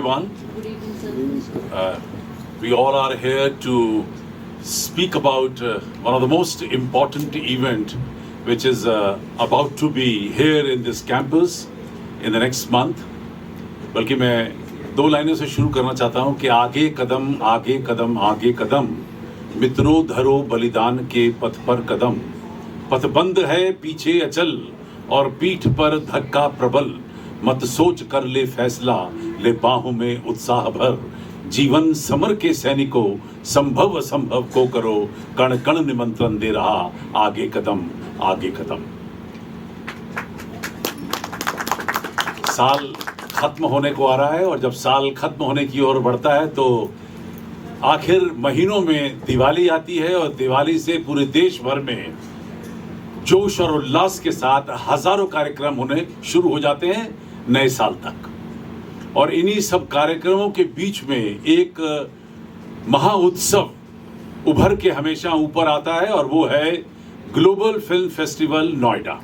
everyone. Good evening, sir. We all are here to speak about one of the most important event which is about to be here in this campus in the next month. बल्कि मैं दो लाइनों से शुरू करना चाहता हूँ कि आगे कदम आगे कदम आगे कदम, मित्रों धरो बलिदान के पथ पर कदम, पथ बंद है पीछे अचल और पीठ पर धक्का प्रबल, मत सोच कर ले फैसला ले बाहों में उत्साह भर, जीवन समर के सैनिकों संभव असंभव को करो, कण कण निमंत्रण दे रहा आगे कदम आगे कदम। साल खत्म होने को आ रहा है और जब साल खत्म होने की ओर बढ़ता है तो आखिर महीनों में दिवाली आती है और दिवाली से पूरे देश भर में जोश और उल्लास के साथ हजारों कार्यक्रम होने शुरू हो जाते हैं नए साल तक। और इन्हीं सब कार्यक्रमों के बीच में एक महाउत्सव उभर के हमेशा ऊपर आता है और वो है ग्लोबल फिल्म फेस्टिवल नोएडा।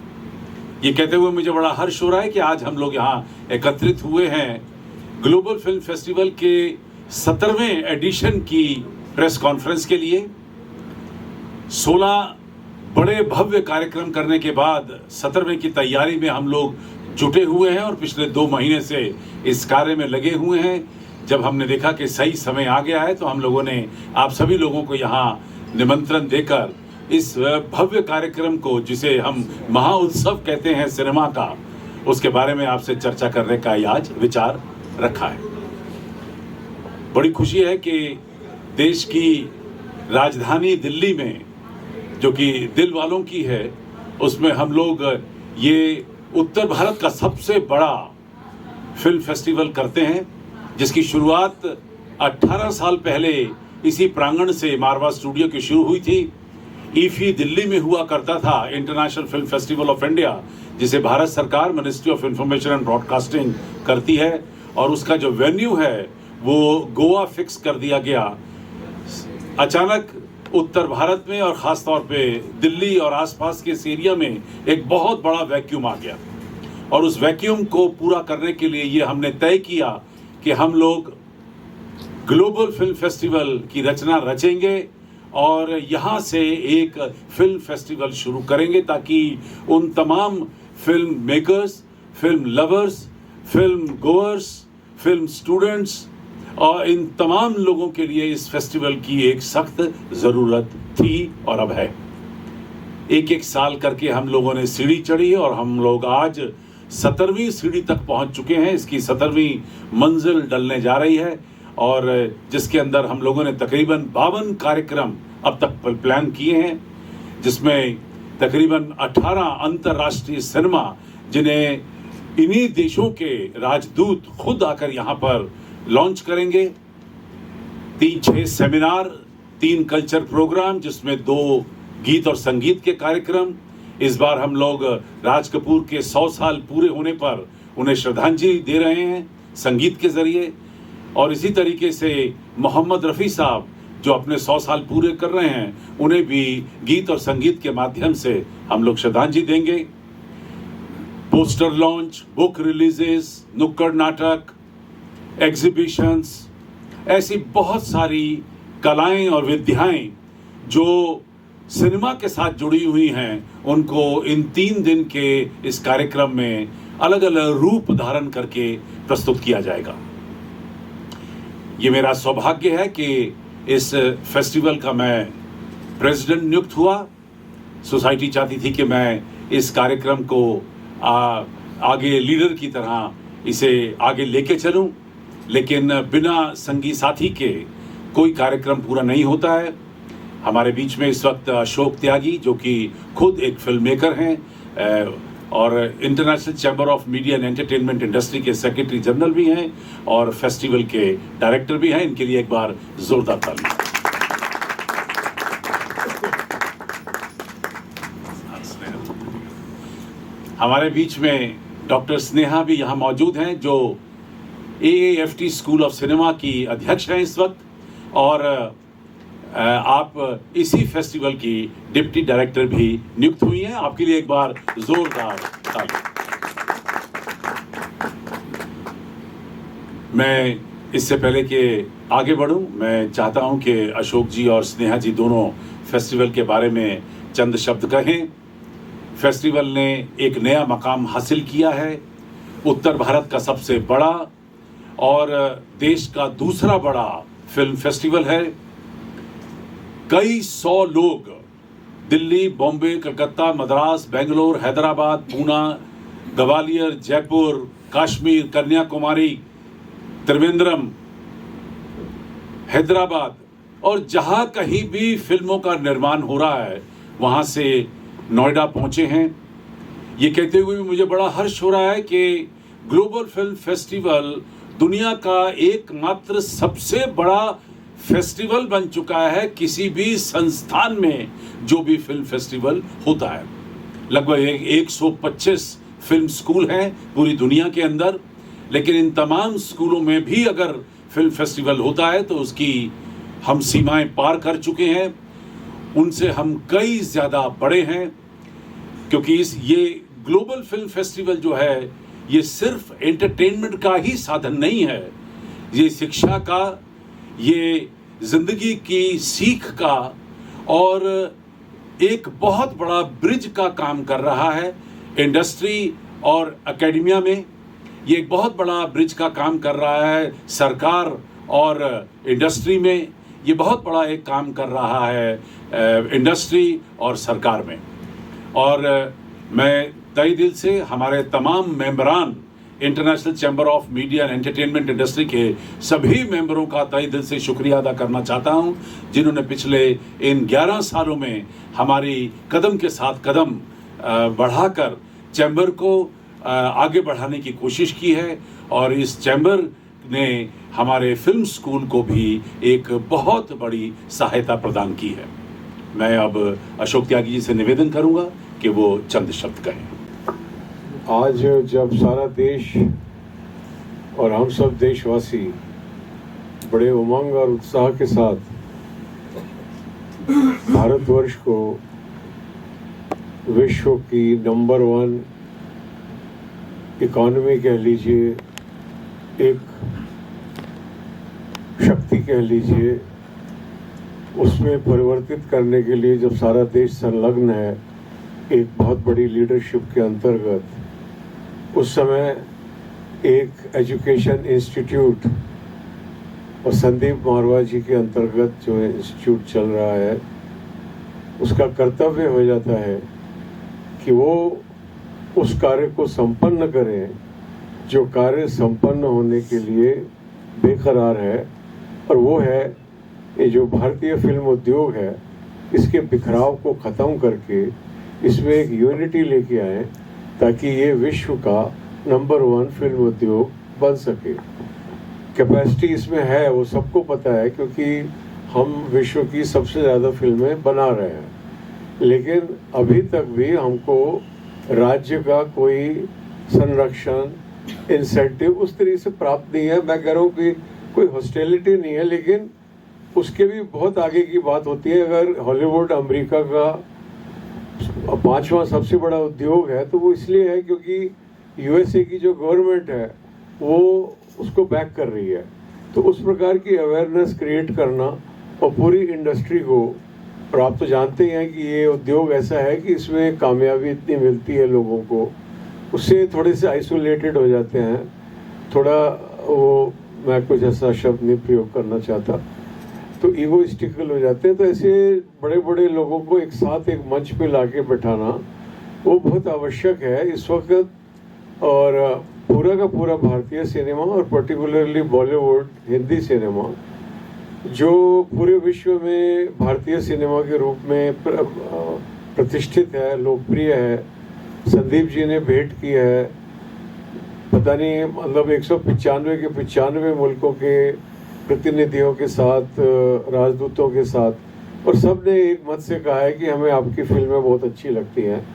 ये कहते हुए मुझे बड़ा हर्ष हो रहा है कि आज हम लोग यहाँ एकत्रित हुए हैं ग्लोबल फिल्म फेस्टिवल के 17वें एडिशन की प्रेस कॉन्फ्रेंस के लिए। 16 बड़े भव्य कार्यक्रम करने के बाद 17वें की तैयारी में हम लोग जुटे हुए हैं और पिछले 2 महीने से इस कार्य में लगे हुए हैं। जब हमने देखा कि सही समय आ गया है तो हम लोगों ने आप सभी लोगों को यहाँ निमंत्रण देकर इस भव्य कार्यक्रम को, जिसे हम महाउत्सव कहते हैं सिनेमा का, उसके बारे में आपसे चर्चा करने का आज विचार रखा है। बड़ी खुशी है कि देश की राजधानी दिल्ली में, जो कि दिल वालों की है, उसमें हम लोग ये उत्तर भारत का सबसे बड़ा फिल्म फेस्टिवल करते हैं, जिसकी शुरुआत 18 साल पहले इसी प्रांगण से मारवा स्टूडियो की शुरू हुई थी। ईफी दिल्ली में हुआ करता था, international film festival of India, जिसे भारत सरकार ministry of information and broadcasting करती है, और उसका जो वेन्यू है वो गोवा फिक्स कर दिया गया। अचानक उत्तर भारत में और ख़ास तौर पे दिल्ली और आसपास के इस एरिया में एक बहुत बड़ा वैक्यूम आ गया, और उस वैक्यूम को पूरा करने के लिए ये हमने तय किया कि हम लोग ग्लोबल फिल्म फेस्टिवल की रचना रचेंगे और यहाँ से एक फिल्म फेस्टिवल शुरू करेंगे, ताकि उन तमाम film makers, film lovers, film goers, film students और इन तमाम लोगों के लिए इस फेस्टिवल की एक सख्त ज़रूरत थी और अब है। एक एक साल करके हम लोगों ने सीढ़ी चढ़ी है और हम लोग आज 17वीं सीढ़ी तक पहुंच चुके हैं। इसकी 17वीं मंजिल डलने जा रही है और जिसके अंदर हम लोगों ने तकरीबन 52 कार्यक्रम अब तक प्लान किए हैं, जिसमें तकरीबन 18 अंतर्राष्ट्रीय सिनेमा, जिन्हें इन्हीं देशों के राजदूत खुद आकर यहाँ पर लॉन्च करेंगे, 3-6 सेमिनार, 3 कल्चर प्रोग्राम, जिसमें 2 गीत और संगीत के कार्यक्रम। इस बार हम लोग राज कपूर के 100 साल पूरे होने पर उन्हें श्रद्धांजलि दे रहे हैं संगीत के जरिए, और इसी तरीके से मोहम्मद रफ़ी साहब जो अपने 100 साल पूरे कर रहे हैं, उन्हें भी गीत और संगीत के माध्यम से हम लोग श्रद्धांजलि देंगे। पोस्टर लॉन्च, बुक रिलीजेस, नुक्कड़ नाटक, एग्जीबिशंस, ऐसी बहुत सारी कलाएं और विद्याएं जो सिनेमा के साथ जुड़ी हुई हैं, उनको इन 3 दिन के इस कार्यक्रम में अलग अलग रूप धारण करके प्रस्तुत किया जाएगा। ये मेरा सौभाग्य है कि इस फेस्टिवल का मैं प्रेसिडेंट नियुक्त हुआ। सोसाइटी चाहती थी कि मैं इस कार्यक्रम को आगे लीडर की तरह इसे आगे लेके चलूं, लेकिन बिना संगी साथी के कोई कार्यक्रम पूरा नहीं होता है। हमारे बीच में इस वक्त अशोक त्यागी, जो कि खुद एक फिल्म मेकर हैं और international chamber of media and entertainment industry के सेक्रेटरी जनरल भी हैं और फेस्टिवल के डायरेक्टर भी हैं। इनके लिए एक बार जोरदार ताली। हमारे बीच में डॉक्टर स्नेहा भी यहाँ मौजूद हैं, जो AAFT स्कूल ऑफ सिनेमा की अध्यक्ष हैं इस वक्त, और आप इसी फेस्टिवल की डिप्टी डायरेक्टर भी नियुक्त हुई हैं। आपके लिए एक बार जोरदार ताली। मैं इससे पहले कि आगे बढ़ूं, मैं चाहता हूं कि अशोक जी और स्नेहा जी दोनों फेस्टिवल के बारे में चंद शब्द कहें। फेस्टिवल ने एक नया मकाम हासिल किया है, उत्तर भारत का सबसे बड़ा और देश का दूसरा बड़ा फिल्म फेस्टिवल है। कई 100 लोग दिल्ली, बॉम्बे, कलकत्ता, मद्रास, बेंगलोर, हैदराबाद, पूना, ग्वालियर, जयपुर, कश्मीर, कन्याकुमारी, त्रिवेंद्रम, हैदराबाद और जहां कहीं भी फिल्मों का निर्माण हो रहा है वहां से नोएडा पहुंचे हैं। ये कहते हुए भी मुझे बड़ा हर्ष हो रहा है कि ग्लोबल फिल्म फेस्टिवल दुनिया का एकमात्र सबसे बड़ा फेस्टिवल बन चुका है किसी भी संस्थान में जो भी फिल्म फेस्टिवल होता है। लगभग 125 फिल्म स्कूल हैं पूरी दुनिया के अंदर, लेकिन इन तमाम स्कूलों में भी अगर फिल्म फेस्टिवल होता है तो उसकी हम सीमाएं पार कर चुके हैं, उनसे हम कई ज़्यादा बड़े हैं। क्योंकि ये ग्लोबल फिल्म फेस्टिवल जो है ये सिर्फ एंटरटेनमेंट का ही साधन नहीं है, ये शिक्षा का, ये जिंदगी की सीख का और एक बहुत बड़ा ब्रिज का काम कर रहा है। इंडस्ट्री और एकेडमिया में ये एक बहुत बड़ा ब्रिज का काम कर रहा है। सरकार और इंडस्ट्री में ये बहुत बड़ा एक काम कर रहा है, इंडस्ट्री और सरकार में। और मैं तहे दिल से हमारे तमाम मेंबरान, international chamber of media and entertainment industry के सभी मेंबरों का तहे दिल से शुक्रिया अदा करना चाहता हूं, जिन्होंने पिछले इन 11 सालों में हमारी कदम के साथ कदम बढ़ाकर चैम्बर को आगे बढ़ाने की कोशिश की है। और इस चैम्बर ने हमारे फिल्म स्कूल को भी एक बहुत बड़ी सहायता प्रदान की है। मैं अब अशोक त्यागी जी से निवेदन करूंगा कि वो चंद शब्द कहें। आज जब सारा देश और हम सब देशवासी बड़े उमंग और उत्साह के साथ भारतवर्ष को विश्व की नंबर 1 इकॉनमी कह लीजिए, एक शक्ति कह लीजिए, उसमें परिवर्तित करने के लिए जब सारा देश संलग्न है एक बहुत बड़ी लीडरशिप के अंतर्गत, उस समय एक एजुकेशन इंस्टीट्यूट और संदीप मारवा जी के अंतर्गत जो इंस्टीट्यूट चल रहा है उसका कर्तव्य हो जाता है कि वो उस कार्य को संपन्न करें जो कार्य संपन्न होने के लिए बेकरार है, और वो है ये जो भारतीय फिल्म उद्योग है इसके बिखराव को ख़त्म करके इसमें एक यूनिटी लेके आए ताकि ये विश्व का नंबर 1 फिल्म उद्योग बन सके। कैपेसिटी इसमें है, वो सबको पता है, क्योंकि हम विश्व की सबसे ज़्यादा फिल्में बना रहे हैं, लेकिन अभी तक भी हमको राज्य का कोई संरक्षण, इंसेंटिव उस तरीके से प्राप्त नहीं है। मैं कह रहा हूँ कि कोई हॉस्टिलिटी नहीं है, लेकिन उसके भी बहुत आगे की बात होती है। अगर हॉलीवुड अमेरिका का 5वां सबसे बड़ा उद्योग है तो वो इसलिए है क्योंकि यूएसए की जो गवर्नमेंट है वो उसको बैक कर रही है। तो उस प्रकार की अवेयरनेस क्रिएट करना और पूरी इंडस्ट्री को, और आप तो जानते हैं कि ये उद्योग ऐसा है कि इसमें कामयाबी इतनी मिलती है लोगों को, उससे थोड़े से आइसोलेटेड हो जाते हैं। थोड़ा वो, मैं कुछ ऐसा शब्द नहीं प्रयोग करना चाहता, तो ईगोइस्टिकल हो जाते हैं। तो ऐसे बड़े बड़े लोगों को एक साथ एक मंच पे लाके बैठाना वो बहुत आवश्यक है इस वक्त। और पूरा का पूरा भारतीय सिनेमा और पर्टिकुलरली बॉलीवुड, हिंदी सिनेमा, जो पूरे विश्व में भारतीय सिनेमा के रूप में प्रतिष्ठित है, लोकप्रिय है। संदीप जी ने भेंट की है, पता नहीं मतलब 195 के 95 मुल्कों के प्रतिनिधियों के साथ, राजदूतों के साथ, और सब ने एक मत से कहा है कि हमें आपकी फिल्में बहुत अच्छी लगती हैं।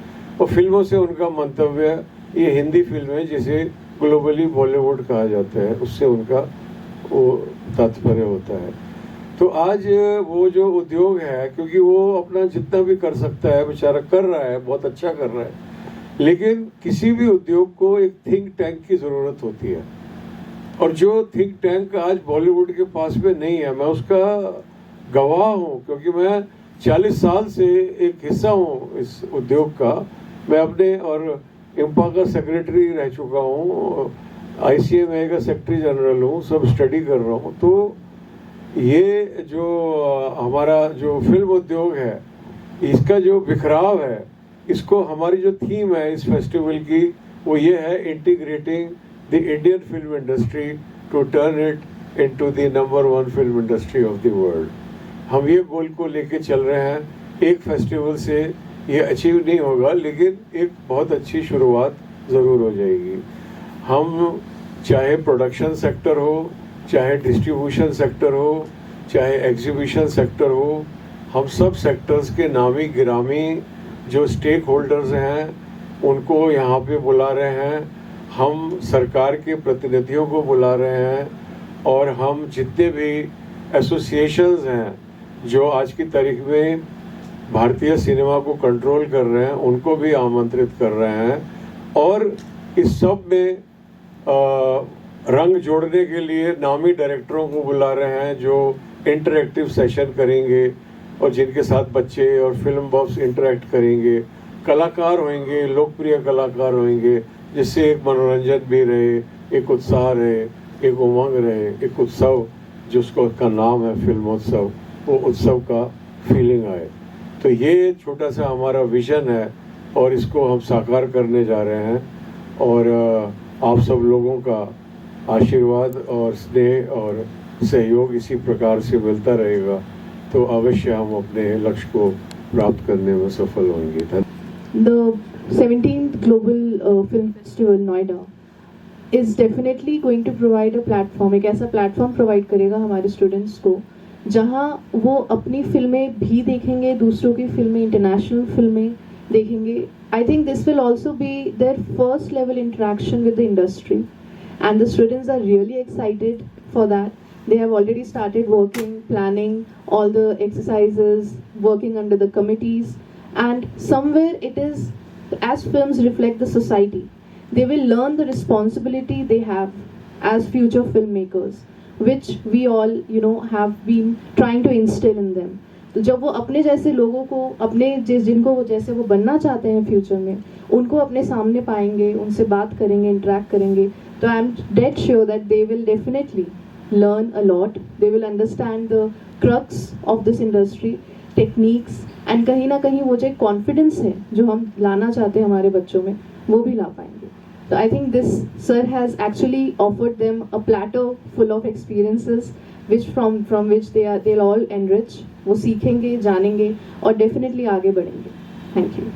और फिल्मों से उनका मंतव्य, ये हिंदी फिल्में जिसे ग्लोबली बॉलीवुड कहा जाता है, उससे उनका वो तात्पर्य होता है। तो आज वो जो उद्योग है, क्योंकि वो अपना जितना भी कर सकता है बेचारा कर रहा है, बहुत अच्छा कर रहा है, लेकिन किसी भी उद्योग को एक थिंक टैंक की ज़रूरत होती है। और जो थिंक टैंक आज बॉलीवुड के पास में नहीं है, मैं उसका गवाह हूँ, क्योंकि मैं 40 साल से एक हिस्सा हूँ इस उद्योग का। मैं अपने और इम्पा का सेक्रेटरी रह चुका हूँ, ICMA का सेक्रेटरी जनरल हूँ, सब स्टडी कर रहा हूँ। तो ये जो हमारा जो फिल्म उद्योग है, इसका जो बिखराव है, इसको हमारी जो थीम है इस फेस्टिवल की वो ये है, integrating the Indian film industry to turn it into the number 1 film industry of the world. हम ये गोल को लेके चल रहे हैं। एक फेस्टिवल से ये अचीव नहीं होगा, लेकिन एक बहुत अच्छी शुरुआत ज़रूर हो जाएगी। हम चाहे प्रोडक्शन सेक्टर हो, चाहे डिस्ट्रीब्यूशन सेक्टर हो, चाहे एग्जीबिशन सेक्टर हो, हम सब सेक्टर्स के नामी गिरामी जो स्टेक होल्डर्स हैं उनको यहाँ पे बुला रहे हैं। हम सरकार के प्रतिनिधियों को बुला रहे हैं, और हम जितने भी एसोसिएशंस हैं जो आज की तारीख में भारतीय सिनेमा को कंट्रोल कर रहे हैं, उनको भी आमंत्रित कर रहे हैं। और इस सब में रंग जोड़ने के लिए नामी डायरेक्टरों को बुला रहे हैं जो इंटरैक्टिव सेशन करेंगे और जिनके साथ बच्चे और फिल्म बॉक्स इंटरैक्ट करेंगे। कलाकार होंगे, लोकप्रिय कलाकार होंगे, जिससे एक मनोरंजन भी रहे, एक उत्साह रहे, एक उमंग रहे, एक उत्सव जिसको का नाम है फिल्मोत्सव, वो उत्सव का फीलिंग आए। तो ये छोटा सा हमारा विजन है और इसको हम साकार करने जा रहे हैं। और आप सब लोगों का आशीर्वाद और स्नेह और सहयोग इसी प्रकार से मिलता रहेगा, तो अवश्य हम अपने लक्ष्य को प्राप्त करने में सफल होंगे। The 17th Global Film Festival Noida is definitely going to provide a platform, एक ऐसा प्लेटफॉर्म प्रोवाइड करेगा हमारे स्टूडेंट्स को जहां वो अपनी फिल्में भी देखेंगे, दूसरों की फिल्में, इंटरनेशनल फिल्में देखेंगे। I think this will also be their first level interaction with the industry, and the students are really excited for that. They have already started working, planning all the exercises, working under the committees, and somewhere it is, as films reflect the society, they will learn the responsibility they have as future filmmakers, which we all have been trying to instill in them. तो जब वो अपने जैसे लोगों को, अपने जिनको वो जैसे वो बनना चाहते हैं फ्यूचर में, उनको अपने सामने पाएंगे, उनसे बात करेंगे, इंटरेक्ट करेंगे, तो I am dead sure that they will definitely learn a lot. They will understand the crux of this industry, techniques, and कहीं ना कहीं वो जो confidence है जो हम लाना चाहते हैं हमारे बच्चों में, वो भी ला पाएंगे। So I think this sir has actually offered them a platter full of experiences, which from which they'll all enrich. वो सीखेंगे, जानेंगे और definitely आगे बढ़ेंगे। Thank you.